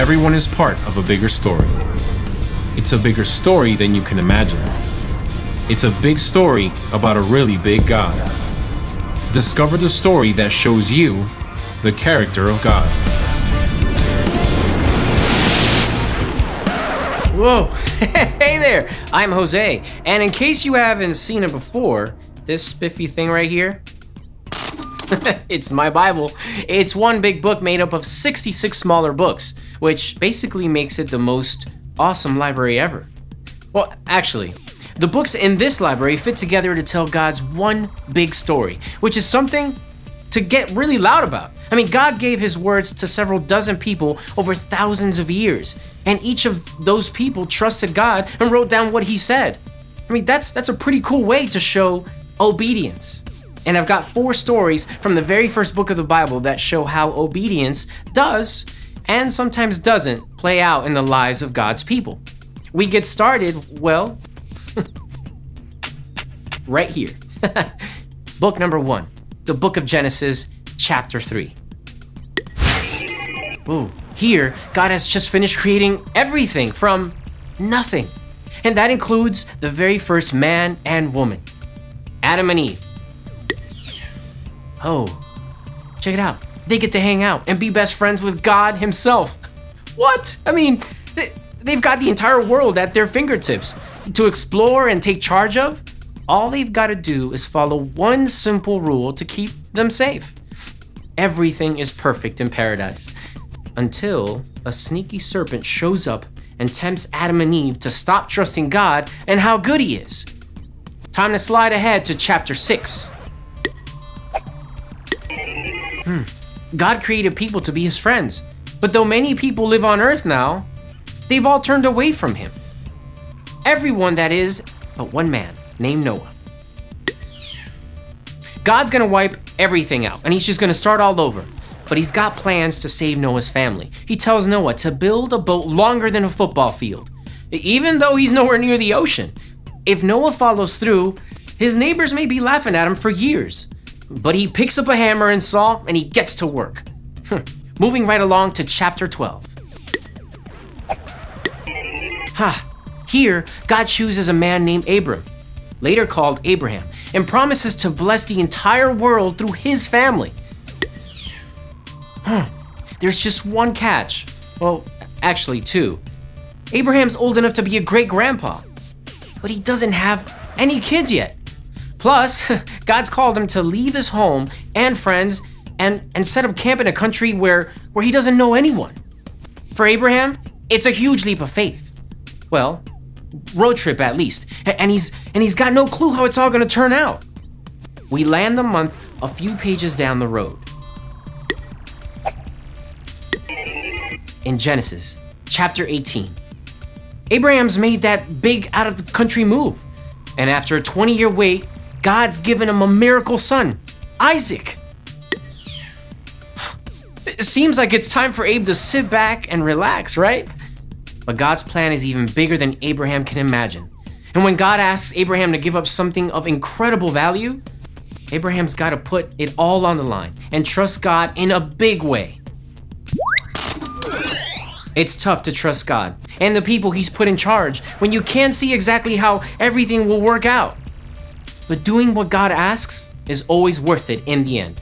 Everyone is part of a bigger story. It's a bigger story than you can imagine. It's a big story about a really big God. Discover the story that shows you the character of God. Whoa, hey there, I'm Jose, and in case you haven't seen it before, this spiffy thing right here, it's my Bible. It's one big book made up of 66 smaller books, which basically makes it the most awesome library ever. Well, actually, the books in this library fit together to tell God's one big story, which is something to get really loud about. I mean, God gave his words to several dozen people over thousands of years, and each of those people trusted God and wrote down what he said. I mean, that's a pretty cool way to show obedience. And I've got 4 stories from the very first book of the Bible that show how obedience does, and sometimes doesn't, play out in the lives of God's people. We get started, well, right here. Book number 1, the book of Genesis, chapter 3. Ooh, here, God has just finished creating everything from nothing. And that includes the very first man and woman, Adam and Eve. Oh, check it out. They get to hang out and be best friends with God himself. What? I mean, they've got the entire world at their fingertips to explore and take charge of. All they've got to do is follow one simple rule to keep them safe. Everything is perfect in paradise until a sneaky serpent shows up and tempts Adam and Eve to stop trusting God and how good he is. Time to slide ahead to chapter 6. God created people to be his friends, but though many people live on earth now, they've all turned away from him. Everyone, that is, but one man named Noah. God's gonna wipe everything out, and he's just gonna start all over. But he's got plans to save Noah's family. He tells Noah to build a boat longer than a football field, even though he's nowhere near the ocean. If Noah follows through, his neighbors may be laughing at him for years. But he picks up a hammer and saw, and he gets to work. Moving right along to chapter 12. Here, God chooses a man named Abram, later called Abraham, and promises to bless the entire world through his family. There's just one catch. Well, actually 2. Abraham's old enough to be a great-grandpa, but he doesn't have any kids yet. Plus, God's called him to leave his home and friends and set up camp in a country where he doesn't know anyone. For Abraham, it's a huge leap of faith. Well, road trip at least, and he's got no clue how it's all gonna turn out. We land the month a few pages down the road. In Genesis, chapter 18. Abraham's made that big out-of-the-country move, and after a 20-year wait, God's given him a miracle son, Isaac. It seems like it's time for Abe to sit back and relax, right? But God's plan is even bigger than Abraham can imagine. And when God asks Abraham to give up something of incredible value, Abraham's got to put it all on the line and trust God in a big way. It's tough to trust God and the people he's put in charge when you can't see exactly how everything will work out. But doing what God asks is always worth it in the end.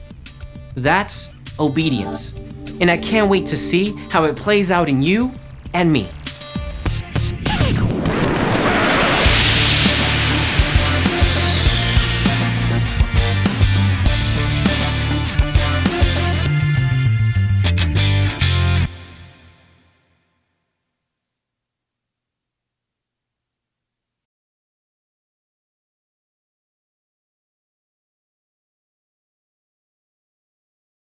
That's obedience. And I can't wait to see how it plays out in you and me.